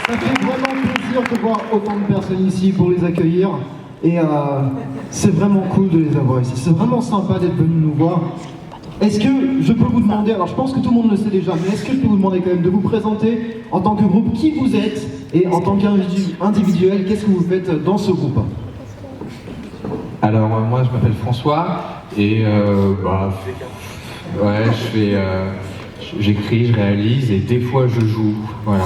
Ça fait vraiment plaisir de voir autant de personnes ici pour les accueillir. Et c'est vraiment cool de les avoir ici. C'est vraiment sympa d'être venus nous voir. Est-ce que je peux vous demander, alors je pense que tout le monde le sait déjà, mais est-ce que je peux vous demander quand même de vous présenter en tant que groupe qui vous êtes et en tant qu'individuel, qu'est-ce que vous faites dans ce groupe? Alors moi je m'appelle François et ouais, j'écris, je réalise et des fois je joue, voilà.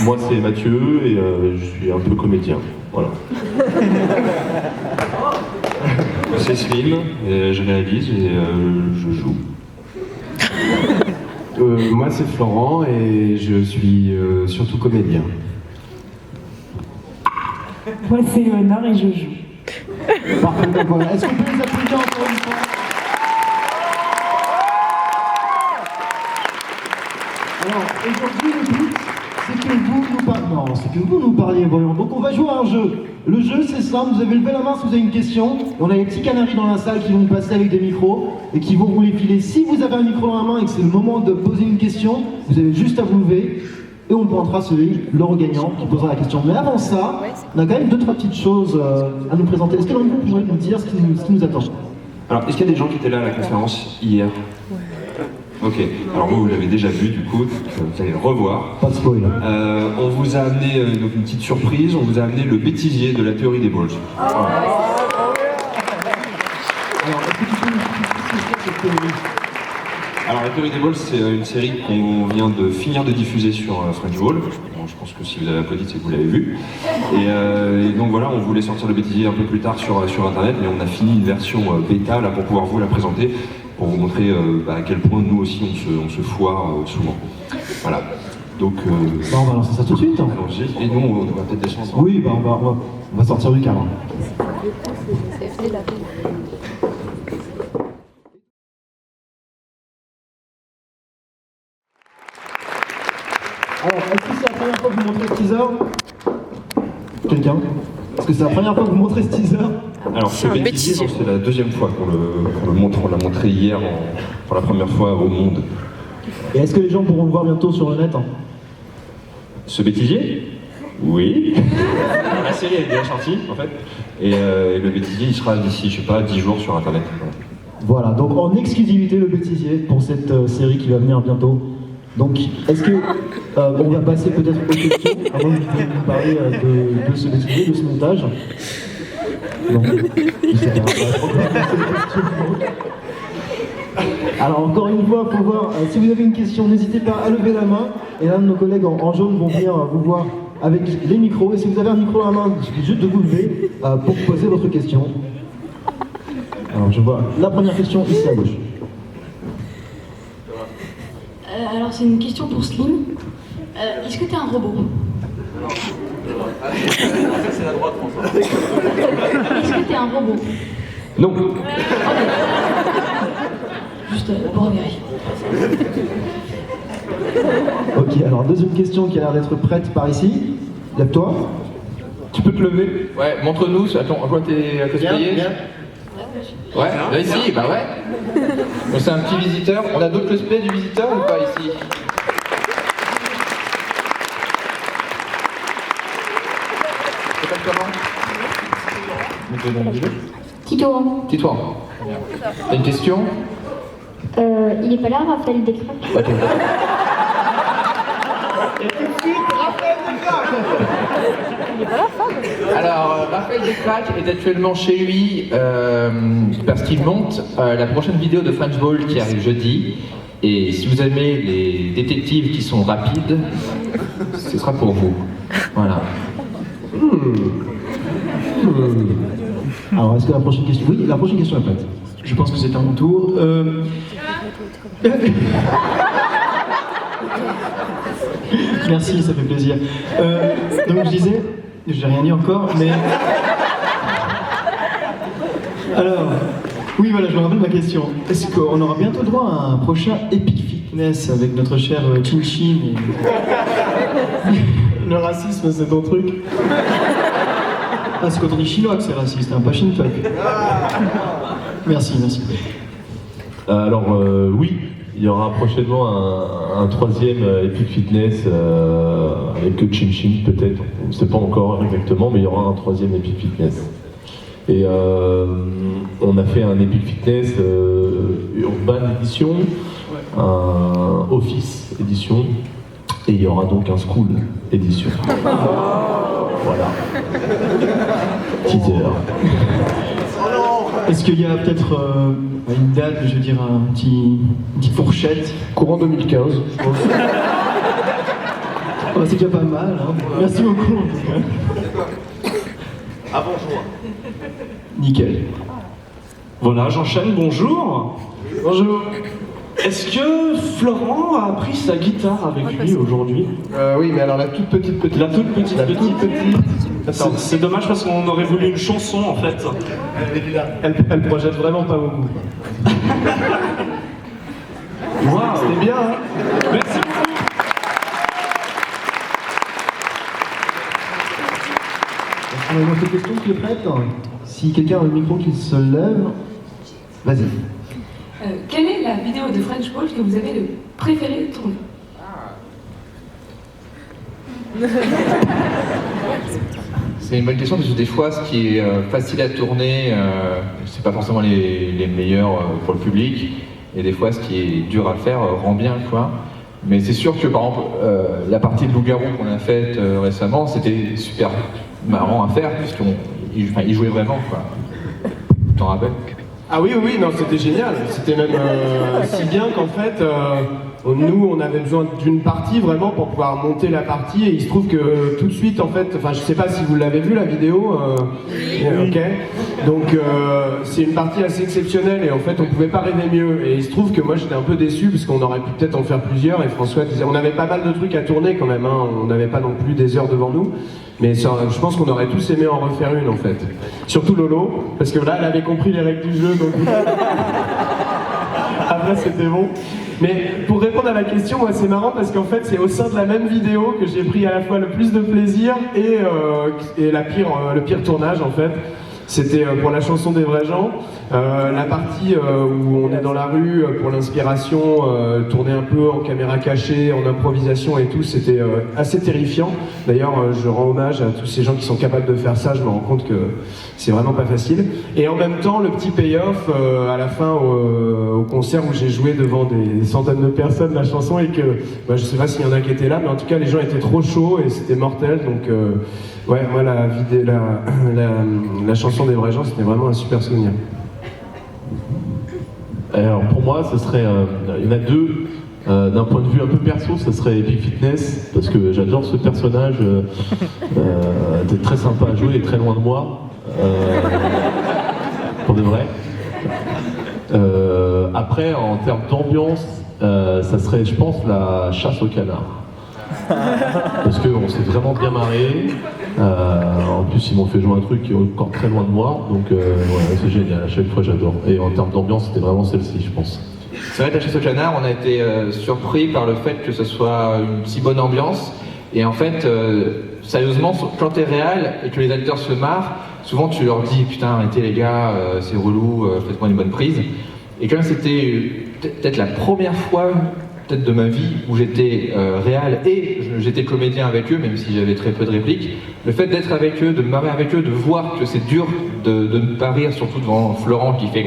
Moi c'est Mathieu et je suis un peu comédien, voilà. C'est Slim, et je réalise et je joue. Moi c'est Florent et je suis surtout comédien. Moi c'est Léonore et je joue. Parfait, donc voilà. Est-ce qu'on peut les applaudir encore une fois? Alors, aujourd'hui, le but, c'est que vous nous parliez, voyons. Donc, on va jouer à un jeu. Le jeu, c'est simple. Vous avez levé la main si vous avez une question. On a les petits canaris dans la salle qui vont passer avec des micros et qui vont vous les filer. Si vous avez un micro dans la main et que c'est le moment de poser une question, vous avez juste à vous lever et on pointera le gagnant qui posera la question. Mais avant ça, on a quand même 2-3 petites choses à nous présenter. Est-ce que l'un de vous pourrait nous dire ce qui nous attend? Alors, est-ce qu'il y a des gens qui étaient là à la conférence hier? Ok, alors vous l'avez déjà vu du coup, vous allez le revoir. Pas de spoil. On vous a amené donc une petite surprise, on vous a amené le bêtisier de la théorie des balls. Alors, est-ce que tu peux nous expliquer cette théorie? Alors la théorie des balls, c'est une série qu'on vient de finir de diffuser sur French Ball. Bon, je pense que si vous avez applaudi, c'est que vous l'avez vu. Et donc voilà, on voulait sortir le bêtisier un peu plus tard sur internet, mais on a fini une version bêta là pour pouvoir vous la présenter, pour vous montrer à quel point nous aussi on se foire souvent. Voilà. Donc on va lancer ça tout de suite. allons-y. Et nous on va peut-être descendre. Oui, on va sortir du cadre. Alors, est-ce que c'est la première fois que vous montrez ce teaser? Quelqu'un? Est-ce que c'est la première fois que vous montrez ce teaser? Alors ce bêtisier, c'est la deuxième fois qu'on le montre. On l'a montré hier pour la première fois au monde. Et est-ce que les gens pourront le voir bientôt sur le net? Ce bêtisier? Oui. La série est déjà sortie en fait. Et le bêtisier il sera d'ici, je sais pas, 10 jours sur internet. Voilà, donc en exclusivité le bêtisier pour cette série qui va venir bientôt. Donc, est-ce que on va passer peut-être aux questions avant de vous parler de ce bêtisier, de ce montage? Non, je sais pas. Alors encore une fois, pour voir, si vous avez une question, n'hésitez pas à lever la main et l'un de nos collègues en jaune vont venir vous voir avec les micros. Et si vous avez un micro dans la main, il suffit juste de vous lever pour poser votre question. Alors je vois la première question ici à gauche. Alors c'est une question pour Slim. Est-ce que t'es un robot? C'est la droite, François. Est-ce que t'es un robot? Non. Juste pour vérifier. Ok, alors deuxième question qui a l'air d'être prête par ici. Lève-toi. Tu peux te lever? Ouais, montre-nous, attends, on voit tes cosplayés. Ouais, là ici, bah ouais. Donc c'est un petit visiteur. On a d'autres cosplays du visiteur ou pas ici? Tu t'appelles comment? Tito. Tais-toi. T'as une question? Il est pas là, Raphaël Descraques? Ok. Alors, Raphaël Descraques est actuellement chez lui parce qu'il monte la prochaine vidéo de French Ball qui arrive jeudi. Et si vous aimez les détectives qui sont rapides, ce sera pour vous. Voilà. Alors est-ce que la prochaine question... Oui, la prochaine question est prête. Je pense que c'est à mon tour. Merci, ça fait plaisir. Donc je disais, j'ai rien dit encore, mais... Alors, oui voilà, je me rappelle ma question. Est-ce qu'on aura bientôt droit à un prochain Epic Fitness avec notre cher Chin Chin et... Le racisme, c'est ton truc. Ah, c'est quand on dit chinois que c'est raciste, hein, pas Shintok. Merci, merci. Alors oui, il y aura prochainement un troisième Epic Fitness avec Chin Chin peut-être, on ne sait pas encore exactement, mais il y aura un troisième Epic Fitness. Et on a fait un Epic Fitness Urban Edition, un Office Edition, et il y aura donc un School Edition. Voilà. Teaser. Est-ce qu'il y a peut-être une date, je veux dire, une petite fourchette? Courant 2015, je pense. Oh, c'est déjà pas mal, hein. Merci beaucoup en tout cas. Avant juin. Nickel. Voilà, j'enchaîne, bonjour. Bonjour. Est-ce que Florent a pris sa guitare avec lui aujourd'hui? Oui, mais alors la toute petite. La toute petite. Attends. C'est dommage parce qu'on aurait voulu une chanson en fait. Elle projette vraiment pas beaucoup. Waouh. C'était bien, hein? Merci beaucoup. On a une autre question qui est prête. Si quelqu'un a le micro qui se lève, vas-y. Quelle est la vidéo de French Ball que vous avez le préféré tourner? C'est une bonne question parce que des fois, ce qui est facile à tourner, c'est pas forcément les meilleurs pour le public, et des fois, ce qui est dur à faire rend bien, quoi. Mais c'est sûr que par exemple, la partie de Loup-Garou qu'on a faite récemment, c'était super marrant à faire puisqu'il jouait vraiment, quoi. Tu t'en rappelles? Ah oui, non, c'était génial. C'était même si bien qu'en fait, nous, on avait besoin d'une partie vraiment pour pouvoir monter la partie. Et il se trouve que tout de suite, en fait, enfin, je sais pas si vous l'avez vu la vidéo. Ok. Donc, c'est une partie assez exceptionnelle et en fait, on pouvait pas rêver mieux. Et il se trouve que moi, j'étais un peu déçu parce qu'on aurait pu peut-être en faire plusieurs. Et François disait, on avait pas mal de trucs à tourner quand même. Hein. On n'avait pas non plus des heures devant nous. Mais ça, je pense qu'on aurait tous aimé en refaire une en fait. Surtout Lolo, parce que là elle avait compris les règles du jeu, donc après c'était bon. Mais pour répondre à la question, moi c'est marrant parce qu'en fait c'est au sein de la même vidéo que j'ai pris à la fois le plus de plaisir et le pire tournage en fait. C'était pour la chanson des vrais gens, la partie où on est dans la rue pour l'inspiration, tourner un peu en caméra cachée, en improvisation et tout, c'était assez terrifiant. D'ailleurs, je rends hommage à tous ces gens qui sont capables de faire ça, je me rends compte que c'est vraiment pas facile. Et en même temps, le petit payoff à la fin au concert où j'ai joué devant des centaines de personnes la chanson et que, je sais pas s'il y en a qui étaient là, mais en tout cas les gens étaient trop chauds et c'était mortel, donc ouais, moi la chanson des vrais gens, c'était vraiment un super souvenir. Alors pour moi, ce serait, il y en a deux. D'un point de vue un peu perso, ce serait Epic Fitness, parce que j'adore ce personnage, c'est très sympa à jouer et très loin de moi, pour de vrai. Après, en termes d'ambiance, ça serait, je pense, la chasse au canard. Parce qu'on s'est vraiment bien marré. En plus, ils m'ont fait jouer un truc qui est encore très loin de moi, donc ouais, c'est génial. À chaque fois, j'adore. Et en termes d'ambiance, c'était vraiment celle-ci, je pense. C'est vrai que la chasse au canard, on a été surpris par le fait que ce soit une si bonne ambiance. Et en fait, sérieusement, quand t'es réal et que les acteurs se marrent, souvent tu leur dis putain arrêtez les gars, c'est relou, faites-moi une bonne prise. Et quand même c'était peut-être la première fois peut-être de ma vie où j'étais réal et j'étais comédien avec eux, même si j'avais très peu de répliques. Le fait d'être avec eux, de me marrer avec eux, de voir que c'est dur de ne pas rire, surtout devant Florent qui fait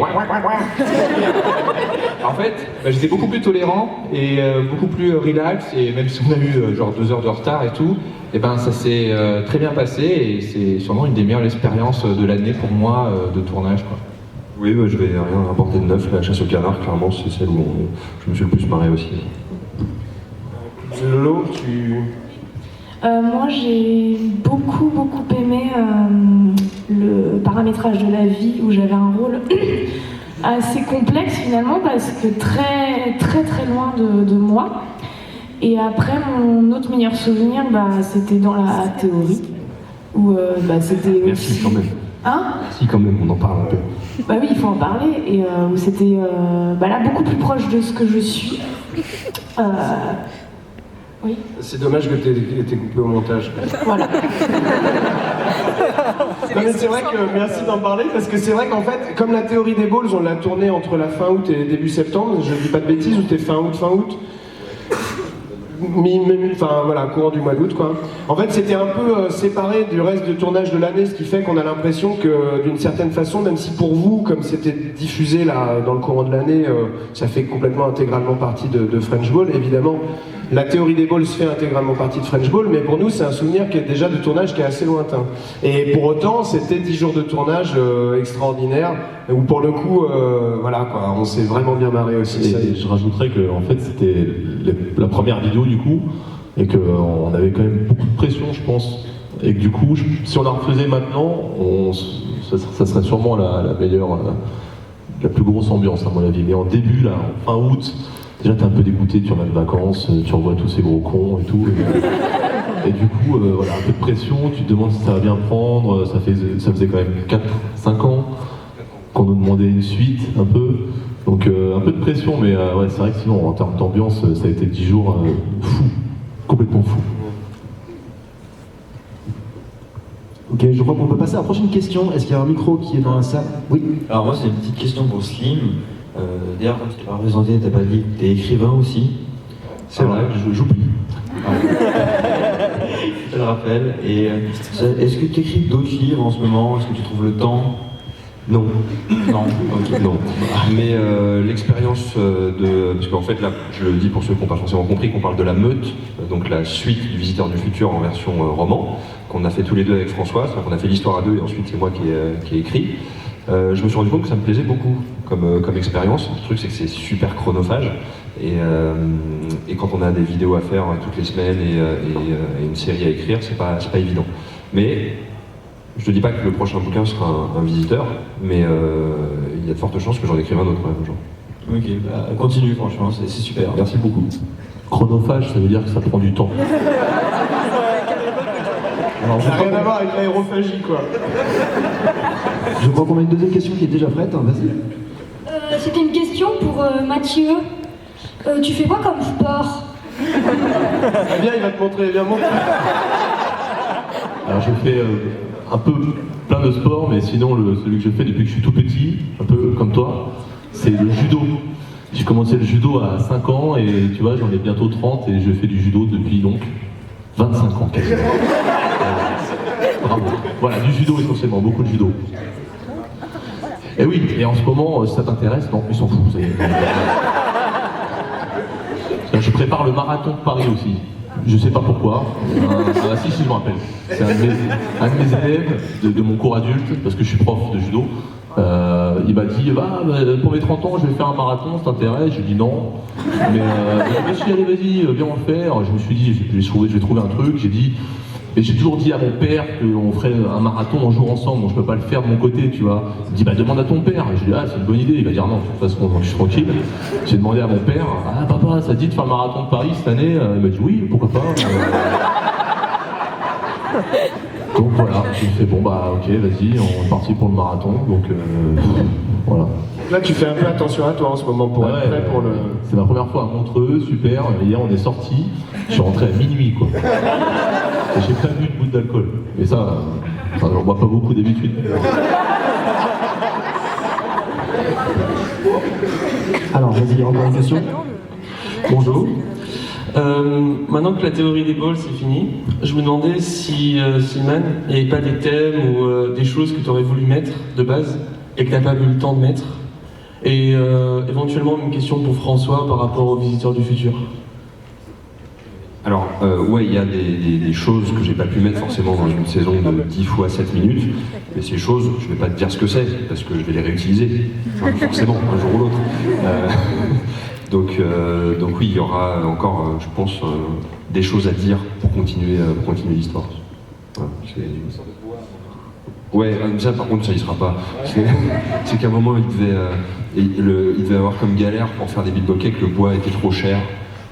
en fait, j'étais beaucoup plus tolérant et beaucoup plus relax, et même si on a eu genre 2 heures de retard et tout, et ben ça s'est très bien passé et c'est sûrement une des meilleures expériences de l'année pour moi de tournage, quoi. Oui, je vais rien rapporter de neuf. La chasse au canard, clairement, c'est celle où je me suis le plus marré aussi. Lolo, tu... Moi j'ai beaucoup aimé le paramétrage de la vie où j'avais un rôle assez complexe finalement parce que très loin de moi. Et après mon autre meilleur souvenir, c'était dans la théorie où c'était Merci aussi... quand même. Hein? Si quand même, on en parle un peu. Bah oui, il faut en parler, et où c'était là beaucoup plus proche de ce que je suis. Oui. C'est dommage que tu aies été coupé au montage. Voilà. Non mais c'est vrai que merci d'en parler parce que c'est vrai qu'en fait, comme la théorie des balls, on l'a tournée entre la fin août et début septembre, je dis pas de bêtises, ou c'était fin août. Enfin voilà, courant du mois d'août quoi. En fait c'était un peu séparé du reste du tournage de l'année, ce qui fait qu'on a l'impression que d'une certaine façon, même si pour vous, comme c'était diffusé là dans le courant de l'année, ça fait complètement intégralement partie de French Ball, évidemment. La théorie des balls fait intégralement partie de French Ball, mais pour nous c'est un souvenir qui est déjà de tournage qui est assez lointain. Et pour autant c'était 10 jours de tournage extraordinaires, où pour le coup, voilà quoi, on s'est vraiment bien marré aussi. Et je rajouterais que en fait c'était la première vidéo du coup, et qu'on avait quand même beaucoup de pression je pense, et que du coup si on la refaisait maintenant, ça serait sûrement la meilleure, la plus grosse ambiance à mon avis. Mais en début là, en fin août, déjà t'es un peu dégoûté, tu reviens de vacances, tu revois tous ces gros cons et tout. Et du coup, voilà, un peu de pression, tu te demandes si ça va bien prendre, ça faisait quand même 4-5 ans qu'on nous demandait une suite, un peu. Donc un peu de pression, mais ouais, c'est vrai que sinon, en termes d'ambiance, ça a été 10 jours fou, complètement fou. Ok, je crois qu'on peut passer à la prochaine question. Est-ce qu'il y a un micro qui est dans la salle? Oui. Alors moi, c'est une petite question pour Slim. D'ailleurs, quand tu t'es pas présenté, t'as pas dit que t'es écrivain aussi. C'est vrai, j'oublie. Je le rappelle. Et est-ce que tu écris d'autres livres en ce moment? Est-ce que tu trouves le temps? Non. Non, ok. Non. Mais l'expérience parce qu'en fait là, je le dis pour ceux qui n'ont pas forcément compris, qu'on parle de La Meute, donc la suite du Visiteur du Futur en version roman, qu'on a fait tous les deux avec François, c'est-à-dire qu'on a fait l'histoire à deux et ensuite c'est moi qui ai écrit. Je me suis rendu compte que ça me plaisait beaucoup comme expérience. Le truc c'est que c'est super chronophage et quand on a des vidéos à faire toutes les semaines et une série à écrire, c'est pas évident. Mais je te dis pas que le prochain bouquin sera un visiteur, mais il y a de fortes chances que j'en écrive un autre quand même un jour. Ok, bah, continue franchement, c'est super. Merci beaucoup. Chronophage, ça veut dire que ça prend du temps. Alors, ça n'a rien à voir avec l'aérophagie quoi. Je crois qu'on a une deuxième question qui est déjà prête, hein, vas-y. C'était une question pour Mathieu. Tu fais quoi comme sport? Viens, il va te montrer, viens montrer. Alors je fais un peu plein de sports, mais sinon celui que je fais depuis que je suis tout petit, un peu comme toi, c'est le judo. J'ai commencé le judo à 5 ans et tu vois, j'en ai bientôt 30 et je fais du judo depuis donc 25 ans quasiment. Bravo. Voilà, du judo essentiellement, beaucoup de judo. Et oui, et en ce moment, si ça t'intéresse, non, ils s'en foutent. Je prépare le marathon de Paris aussi. Je sais pas pourquoi. Si, je me rappelle. C'est un de mes élèves de mon cours adulte, parce que je suis prof de judo. Il m'a dit, pour mes 30 ans, je vais faire un marathon, ça t'intéresse? J'ai dit non. Mais je me suis dit, allez, vas-y, viens on le faire. Je me suis dit, je vais trouver un truc. J'ai dit, et j'ai toujours dit à mon père qu'on ferait un marathon un jour ensemble, donc je peux pas le faire de mon côté, tu vois. Il dit, demande à ton père. J'ai dit, c'est une bonne idée. Il va dire non, de toute façon, je suis tranquille. J'ai demandé à mon père, papa, ça te dit de faire le marathon de Paris cette année? Il m'a dit, oui, pourquoi pas. Donc voilà, j'ai fait, bon ok, vas-y, on est parti pour le marathon, donc voilà. Là, tu fais un peu attention à toi en ce moment pour être prêt pour le... C'est ma première fois à Montreux, super. Hier, on est sortis, je suis rentré à minuit, quoi. Et j'ai pas bu de goutte d'alcool. Mais ça, j'en bois pas beaucoup d'habitude. Alors, vas-y, encore une question. Bonjour. Maintenant que la théorie des balls c'est fini, je me demandais si Slimane, il n'y avait pas des thèmes ou des choses que tu aurais voulu mettre de base et que tu n'as pas eu le temps de mettre. Et éventuellement une question pour François par rapport aux visiteurs du futur. Alors, ouais, il y a des choses que j'ai pas pu mettre forcément dans une saison de 10 fois 7 minutes, mais ces choses, je vais pas te dire ce que c'est, parce que je vais les réutiliser, forcément, un jour ou l'autre. Donc oui, il y aura encore, je pense, des choses à dire pour continuer l'histoire. Voilà, ouais, ça par contre, ça y sera pas. C'est qu'à un moment, il devait avoir comme galère pour faire des beatbox que le bois était trop cher.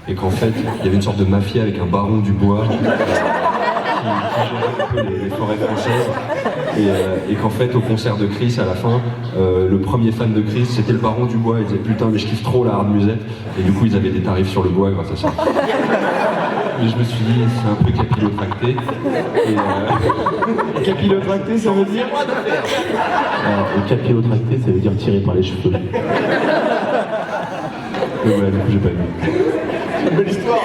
Et qu'en fait, il y avait une sorte de mafia avec un baron du bois qui gérait un peu les forêts françaises. Et qu'en fait, au concert de Chris, à la fin, le premier fan de Chris, c'était le baron du bois. Il disait putain, mais je kiffe trop la hard musette. Et du coup, ils avaient des tarifs sur le bois grâce à ça. mais je me suis dit c'est un peu capillotracté. Capillotracté, ça veut dire Et capillotracté, ça veut dire tiré par les cheveux. Mais voilà, du coup, j'ai pas aimé. Belle histoire.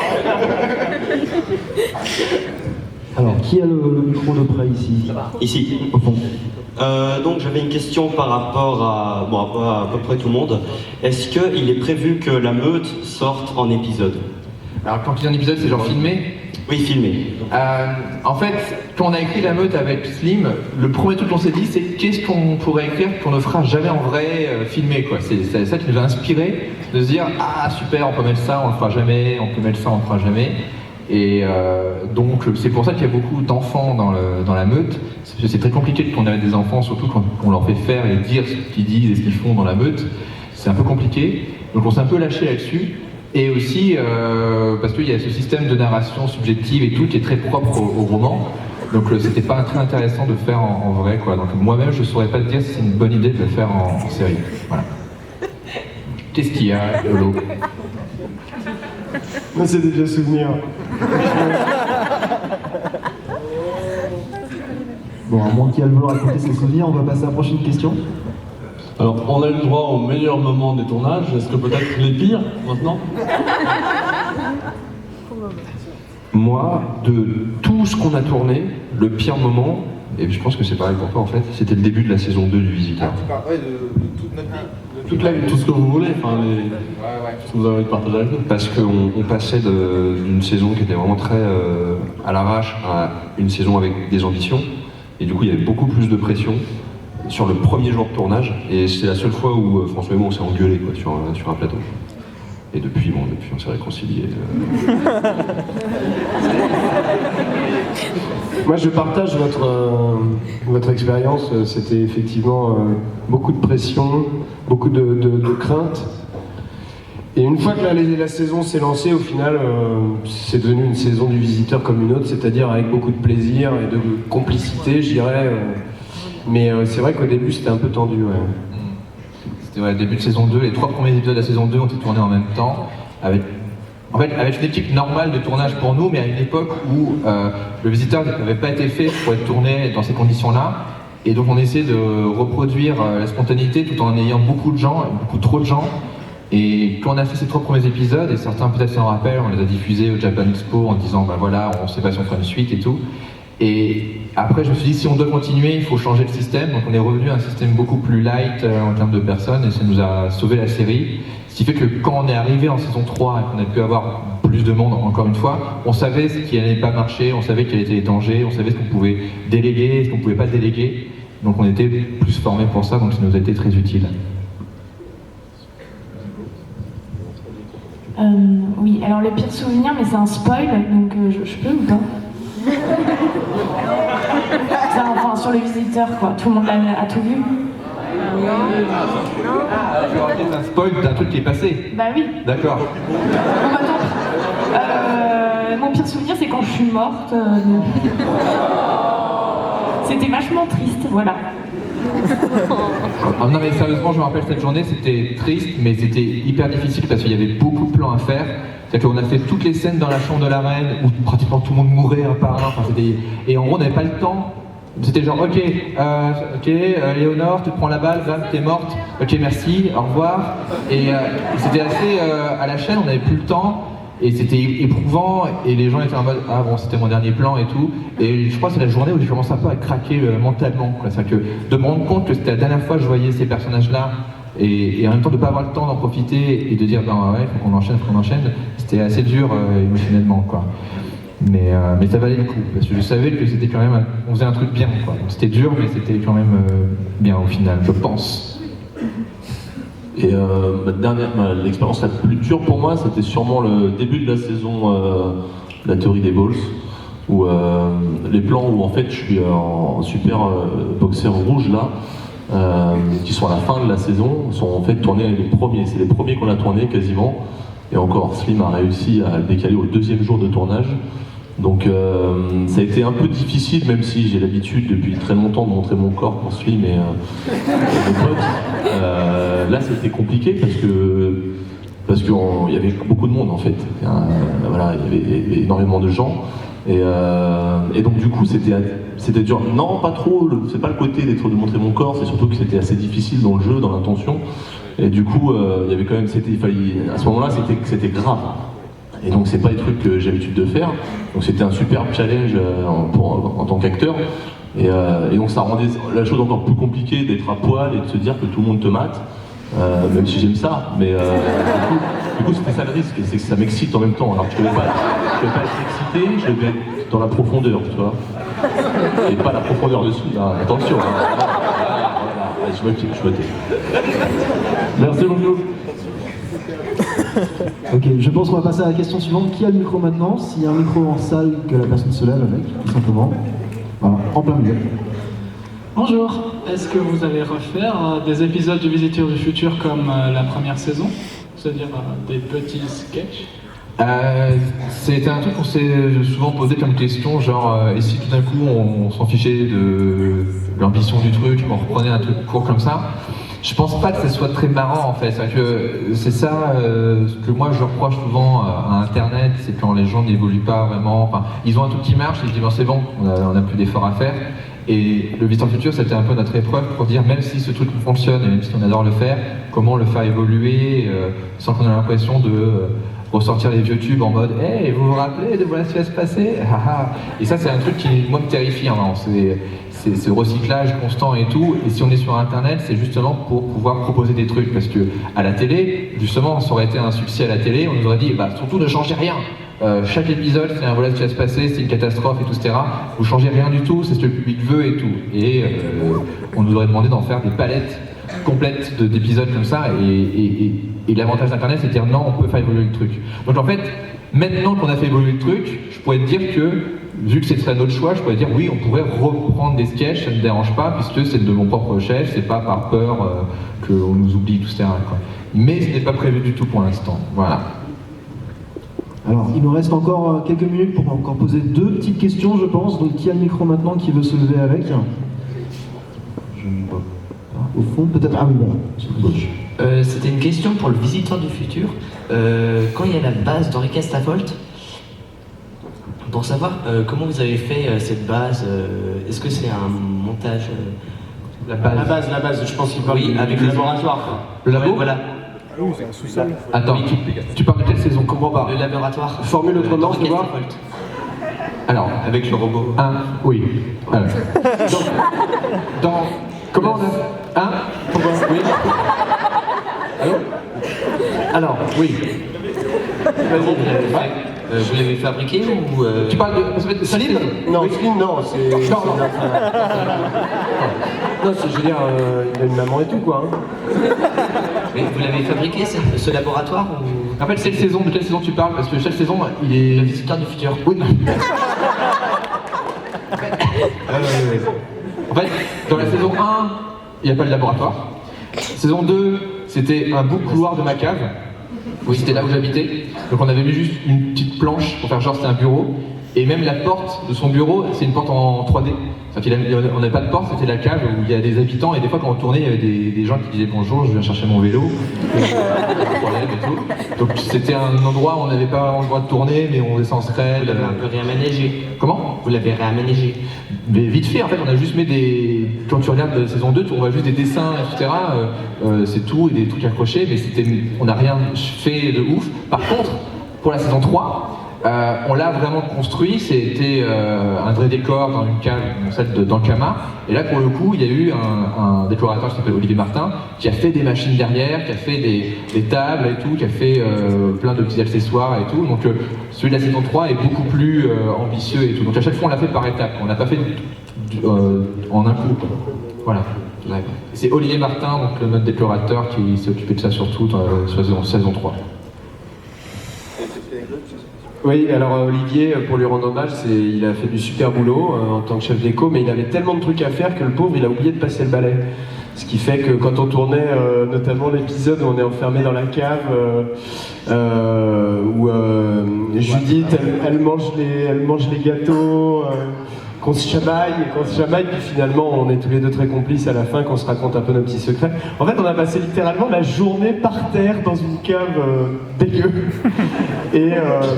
Alors, qui a le micro de près ici? Ici. Au fond. Donc j'avais une question par rapport à, bon, à peu près tout le monde. Est-ce qu'il est prévu que la meute sorte en épisode? Alors quand tu dis en épisode, c'est genre filmé? Oui, filmé. En fait, quand on a écrit La Meute avec Slim, le premier truc qu'on s'est dit, c'est qu'est-ce qu'on pourrait écrire qu'on ne fera jamais en vrai filmé, quoi. C'est ça qui nous a inspiré de se dire ah super, on peut mettre ça, on le fera jamais, on peut mettre ça, on le fera jamais. Et donc c'est pour ça qu'il y a beaucoup d'enfants dans La Meute. C'est très compliqué de tourner avec des enfants, surtout quand on leur fait faire et dire ce qu'ils disent et ce qu'ils font dans La Meute. C'est un peu compliqué. Donc on s'est un peu lâché là-dessus. Et aussi parce qu'il y a ce système de narration subjective et tout qui est très propre au roman. Donc c'était pas très intéressant de faire en vrai, quoi. Donc moi-même je saurais pas te dire si c'est une bonne idée de le faire en série. Voilà. Qu'est-ce qu'il y a, Lolo? Moi c'est des vieux souvenirs. Bon, à moins qu'il y ait le vouloir raconter ses souvenirs, on va passer à la prochaine question. Alors, on a eu le droit au meilleur moment des tournages. Est-ce que peut-être les pires maintenant? Moi, de tout ce qu'on a tourné, le pire moment, et je pense que c'est pareil pour toi en fait, c'était le début de la saison 2 du Visiteur. Tu parles de toute notre vie? Toute la vie, tout ce que vous voulez, enfin, ce que vous avez partagé avec nous. Parce qu'on passait d'une saison qui était vraiment très à l'arrache à une saison avec des ambitions, et du coup il y avait beaucoup plus de pression sur le premier jour de tournage, et c'est la seule fois où François et moi on s'est engueulé quoi, sur un plateau. Et depuis on s'est réconciliés. Moi je partage votre expérience, c'était effectivement beaucoup de pression, beaucoup de crainte. Et une fois que la saison s'est lancée, au final, c'est devenu une saison du Visiteur comme une autre, c'est-à-dire avec beaucoup de plaisir et de complicité, je dirais. Mais c'est vrai qu'au début, c'était un peu tendu. Ouais. C'était le début de saison 2, les 3 premiers épisodes de la saison 2 ont été tournés en même temps, avec une équipe normale de tournage pour nous, mais à une époque où le Visiteur n'avait pas été fait pour être tourné dans ces conditions-là. Et donc on essaie de reproduire la spontanéité tout en ayant beaucoup de gens, beaucoup trop de gens. Et quand on a fait ces 3 premiers épisodes, et certains peut-être s'en rappellent, on les a diffusés au Japan Expo en disant bah voilà, on sait pas si on fera une suite et tout. Et après je me suis dit si on doit continuer, il faut changer le système. Donc on est revenu à un système beaucoup plus light en termes de personnes et ça nous a sauvé la série. Ce qui fait que quand on est arrivé en saison 3 et qu'on a pu avoir plus de monde encore une fois, on savait ce qui allait pas marcher, on savait quels étaient les dangers, on savait ce qu'on pouvait déléguer, ce qu'on pouvait pas déléguer. Donc on était plus formés pour ça, donc ça nous a été très utile. Oui, alors le pire souvenir, mais c'est un spoil, donc je peux ou pas? Enfin, sur le Visiteur, quoi. Tout le monde a tout vu. C'est un spoil d'un truc qui est passé. Bah oui. D'accord. Bon, bah, mon pire souvenir, c'est quand je suis morte. C'était vachement triste, voilà. Ah, non mais sérieusement, je me rappelle cette journée, c'était triste, mais c'était hyper difficile parce qu'il y avait beaucoup de plans à faire. C'est-à-dire qu'on a fait toutes les scènes dans la chambre de la reine où pratiquement tout le monde mourait un par un. Enfin, et en gros, on n'avait pas le temps. C'était genre, ok, Léonore, tu te prends la balle, bam, t'es morte. Ok, merci, au revoir. Et c'était assez à la chaîne, on n'avait plus le temps. Et c'était éprouvant, et les gens étaient en mode ah bon, c'était mon dernier plan et tout. Et je crois que c'est la journée où j'ai commencé un peu à craquer mentalement. C'est-à-dire que de me rendre compte que c'était la dernière fois que je voyais ces personnages-là, et en même temps de ne pas avoir le temps d'en profiter et de dire ben ouais, faut qu'on enchaîne, c'était assez dur émotionnellement, quoi. Mais ça valait le coup, parce que je savais que c'était quand même, on faisait un truc bien, quoi. Donc c'était dur, mais c'était quand même bien au final, je pense. Et l'expérience la plus dure pour moi, c'était sûrement le début de la saison La Théorie des Balls, où les plans où en fait je suis en super boxeur rouge là, qui sont à la fin de la saison, sont en fait tournés les premiers. C'est les premiers qu'on a tournés quasiment. Et encore, Slim a réussi à le décaler au 2e jour de tournage. Donc ça a été un peu difficile, même si j'ai l'habitude depuis très longtemps de montrer mon corps pour Slim et mes potes. Là c'était compliqué parce que parce qu'il y avait beaucoup de monde en fait. Voilà, il y avait énormément de gens. Et donc du coup c'était dur. Non, pas trop, c'est pas le côté de montrer mon corps, c'est surtout que c'était assez difficile dans le jeu, dans l'intention. Et du coup, il y avait quand même, à ce moment-là, c'était grave. Et donc c'est pas des trucs que j'ai l'habitude de faire. Donc c'était un superbe challenge en tant qu'acteur. Et donc ça rendait la chose encore plus compliquée d'être à poil et de se dire que tout le monde te mate. Même si j'aime ça, mais du coup c'était ça le risque, c'est que ça m'excite en même temps. Alors je ne vais pas être excité, je vais être dans la profondeur, tu vois. Et pas la profondeur dessous, là, attention. Voilà, je me tais. Merci beaucoup. Ok, je pense qu'on va passer à la question suivante. Qui a le micro maintenant? S'il y a un micro en salle, que la personne se lève avec, tout simplement. Voilà, en plein milieu. Bonjour, est-ce que vous allez refaire des épisodes du Visiteur du Futur comme la première saison? C'est-à-dire des petits sketchs? C'était un truc qu'on s'est souvent posé comme question, genre et si tout d'un coup on s'en fichait de l'ambition du truc, on reprenait un truc court comme ça. Je pense pas que ça soit très marrant en fait, c'est ça ce que moi je reproche souvent à Internet, c'est quand les gens n'évoluent pas vraiment, enfin ils ont un truc qui marche, ils se disent bon, c'est bon, on a plus d'efforts à faire. Et le Visiteur du Futur, c'était un peu notre épreuve pour dire, même si ce truc fonctionne et même si on adore le faire, comment le faire évoluer sans qu'on ait l'impression de ressortir les vieux tubes en mode « Hey, vous vous rappelez de voilà ce qui va se passer ?» Et ça, c'est un truc qui, moi, me terrifie. Hein, c'est ce recyclage constant et tout. Et si on est sur Internet, c'est justement pour pouvoir proposer des trucs. Parce que à la télé, justement, ça aurait été un succès à la télé, on nous aurait dit bah, « Surtout ne changez rien !» chaque épisode, c'est un voilà ce qui va se passer, c'est une catastrophe et tout, etc. Vous changez rien du tout, c'est ce que le public veut et tout. Et on nous aurait demandé d'en faire des palettes complètes d'épisodes comme ça. Et l'avantage d'Internet, c'est de dire non, on peut faire évoluer le truc. Donc en fait, maintenant qu'on a fait évoluer le truc, je pourrais te dire que, vu que ce serait notre choix, je pourrais dire oui, on pourrait reprendre des sketchs, ça ne me dérange pas, puisque c'est de mon propre chef, c'est pas par peur qu'on nous oublie, tout, etc. quoi. Mais ce n'est pas prévu du tout pour l'instant. Voilà. Alors, il nous reste encore quelques minutes pour encore poser deux petites questions, je pense. Donc, qui a le micro maintenant, qui veut se lever avec? Je ne vois pas. Au fond, peut-être. Ah oui, voilà. C'était une question pour le Visiteur du Futur. Quand il y a la base d'Henri Castavolt, pour savoir comment vous avez fait cette base, est-ce que c'est un montage La base, je pense qu'il parle avec du le laboratoire. Le labo, voilà. Oui, c'est un sous-sol. Attends, tu parles de quelle saison? Comment pas? Le laboratoire. Formule autrement, je vois. Alors, avec le robot. Oui. Alors. Comment on a... Oui. Allô? Alors, oui. Vas-y. Vous l'avez fabriqué ou... Tu parles de... Slim? Non, oui. Slim, non, c'est... Non, je veux dire, il a une maman et tout, quoi. Mais vous l'avez fabriqué, ce laboratoire ou... En fait, c'est de quelle saison tu parles? Parce que chaque saison, il est... Le Visiteur du Futur. Oui. En fait, dans la saison 1, il n'y a pas de laboratoire. Saison 2, c'était un bout de couloir de ma cave. Oui, c'était là où j'habitais. Donc on avait mis juste une petite planche pour faire genre c'était un bureau. Et même la porte de son bureau, c'est une porte en 3D. On n'avait pas de porte, c'était la cave où il y a des habitants. Et des fois quand on tournait, il y avait des gens qui disaient bonjour, je viens chercher mon vélo. Et tout. Donc c'était un endroit où on n'avait pas le droit de tourner, mais on descend en scred. Vous l'avez un peu réaménagé. Comment? Vous l'avez réaménagé. Mais vite fait, en fait, on a juste mis des... Quand tu regardes la saison 2, on voit juste des dessins, etc. C'est tout, et des trucs accrochés, mais on n'a rien fait de ouf. Par contre, pour la saison 3, on l'a vraiment construit, c'était un vrai décor dans une cave, celle d'Ankama. Et là, pour le coup, il y a eu un décorateur qui s'appelle Olivier Martin, qui a fait des machines derrière, qui a fait des tables et tout, qui a fait plein de petits accessoires et tout. Donc celui de la saison 3 est beaucoup plus ambitieux et tout. Donc à chaque fois, on l'a fait par étapes. On l'a pas fait en un coup. Quoi. Voilà. Ouais. C'est Olivier Martin, donc notre décorateur, qui s'est occupé de ça surtout dans la saison 3. Oui, alors Olivier, pour lui rendre hommage, il a fait du super boulot en tant que chef d'éco, mais il avait tellement de trucs à faire que le pauvre, il a oublié de passer le balai. Ce qui fait que quand on tournait, notamment l'épisode où on est enfermé dans la cave, où Judith, elle mange les gâteaux qu'on se chamaille, puis finalement on est tous les deux très complices à la fin, qu'on se raconte un peu nos petits secrets. En fait, on a passé littéralement la journée par terre dans une cave dégueu. Et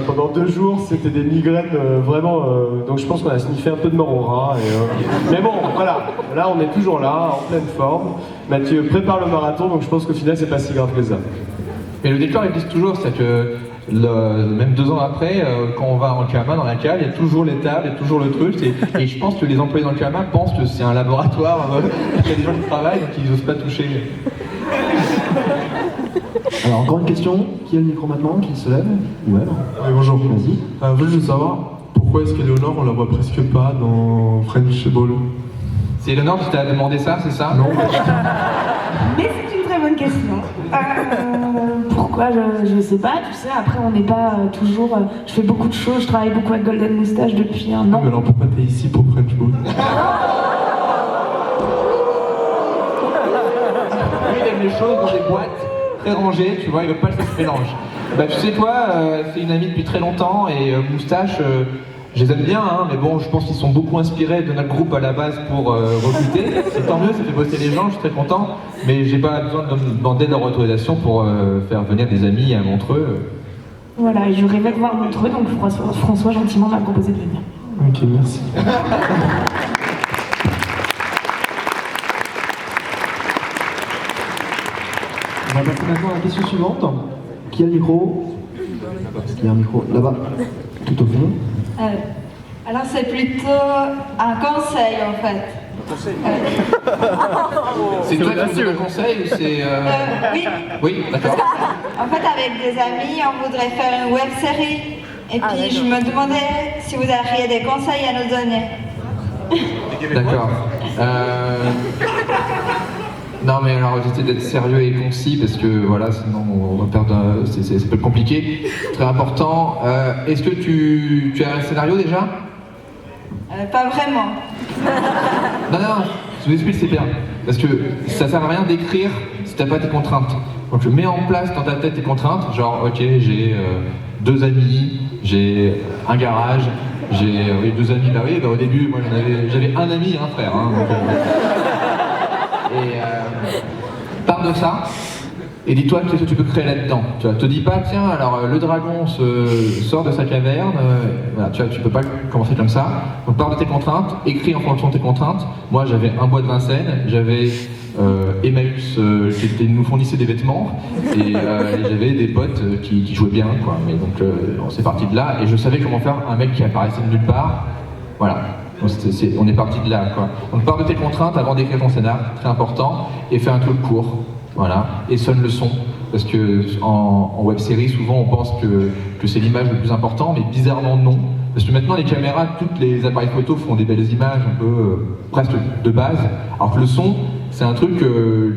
pendant 2 jours, c'était des migraines vraiment... donc je pense qu'on a sniffé un peu de mort au rat. Mais bon, voilà, là on est toujours là, en pleine forme. Mathieu prépare le marathon, donc je pense qu'au final c'est pas si grave que ça. Mais le décor existe toujours, c'est que même 2 ans après, quand on va en Kama, dans la cave, il y a toujours les tables, il y a toujours le truc, et je pense que les employés dans le Kama pensent que c'est un laboratoire, qu'il y a des gens qui travaillent, donc ils n'osent pas toucher. Alors encore une question, qui a le micro maintenant, qui se lève? Ou elle? Oui, bonjour. Vas-y. Je veux savoir pourquoi est-ce qu'Éléonore on la voit presque pas dans French Ball? C'est Éléonore qui t'a demandé ça, c'est ça? Non. Mais c'est une très bonne question. Pourquoi je sais pas, tu sais, après on n'est pas toujours... je fais beaucoup de choses, je travaille beaucoup avec Golden Moustache depuis 1 an. Mais alors pourquoi t'es ici pour French Ball? Lui, il aime les choses dans des boîtes très rangées, tu vois, il veut pas que ça se mélange. Bah tu sais quoi, c'est une amie depuis très longtemps, et Moustache, je les aime bien, hein, mais bon, je pense qu'ils sont beaucoup inspirés de notre groupe à la base pour recruter. Et tant mieux, ça fait bosser les gens, je suis très content, mais j'ai pas besoin de me demander leur autorisation pour faire venir des amis à Montreux. Voilà, et je rêvais de voir Montreux, donc François gentiment m'a proposé de venir. Ok, merci. On va passer maintenant à la question suivante. Qui a le micro? Il y a un micro là-bas, tout au fond. Alors c'est plutôt un conseil en fait. C'est toi qui me donne le conseil ou c'est... Oui. Oui, d'accord. En fait avec des amis on voudrait faire une web série et puis je me demandais si vous auriez des conseils à nous donner. D'accord. Non mais alors j'essaie d'être sérieux et concis parce que voilà, sinon on va perdre... c'est peu compliqué. Très important. Est-ce que tu as un scénario déjà? Pas vraiment. Non, je vous explique, c'est bien. Parce que ça sert à rien d'écrire si t'as pas tes contraintes. Donc je mets en place dans ta tête tes contraintes, genre ok, j'ai 2 amis, j'ai un garage, j'ai 2 amis, bah oui, bah au début moi j'avais un ami et un frère. Hein, donc, pars de ça et dis-toi qu'est-ce que tu peux créer là-dedans. Tu vois, te dis pas tiens alors le dragon sort de sa caverne, voilà, tu peux pas commencer comme ça. Donc pars de tes contraintes, écris en fonction de tes contraintes. Moi j'avais un bois de Vincennes, j'avais Emmaüs qui nous fournissait des vêtements et j'avais des potes qui jouaient bien quoi. Mais donc on s'est parti de là et je savais comment faire un mec qui apparaissait de nulle part. Voilà. Donc, on est parti de là quoi. Donc pars de tes contraintes avant d'écrire ton scénar, très important, et fais un truc court. Voilà, et sonne le son, parce que en web série souvent on pense que c'est l'image le plus important, mais bizarrement non, parce que maintenant les caméras, toutes les appareils photo font des belles images un peu presque de base, alors que le son c'est un truc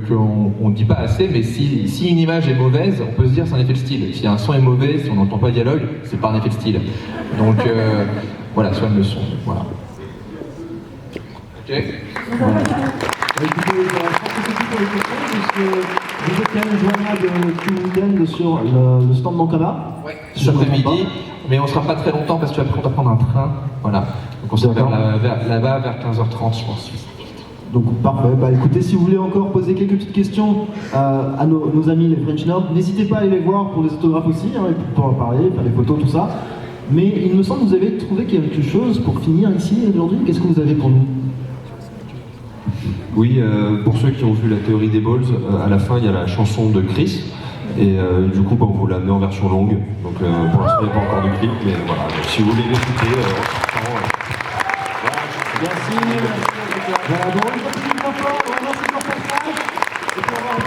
qu'on ne dit pas assez, mais si une image est mauvaise, on peut se dire c'est un effet de style. Si un son est mauvais, si on n'entend pas le dialogue, c'est pas un effet de style. Donc voilà, sonne le son, voilà. Ok. Voilà. Écoutez, je pense que c'est tout pour les questions, puisque vous êtes quand même joignable tout le week-end sur le stand d'Ankama. Ouais, cet après-midi, mais on sera pas très longtemps parce qu'après on doit prendre un train. Voilà. Donc on sera là-bas vers 15h30, je pense. Donc parfait. Bah écoutez, si vous voulez encore poser quelques petites questions à nos amis les French Nerds, n'hésitez pas à aller les voir pour les autographes aussi, hein, et pour en parler, faire des photos, tout ça. Mais il me semble que vous avez trouvé quelque chose pour finir ici aujourd'hui. Qu'est-ce que vous avez pour nous? Oui, pour ceux qui ont vu la théorie des balls, à la fin il y a la chanson de Chris, et du coup on vous la met en version longue, donc pour l'instant il n'y a pas encore de clip, mais voilà, donc, si vous voulez l'écouter, merci. Voilà, bon, on va continuer encore, on va voir si on peut faire ça.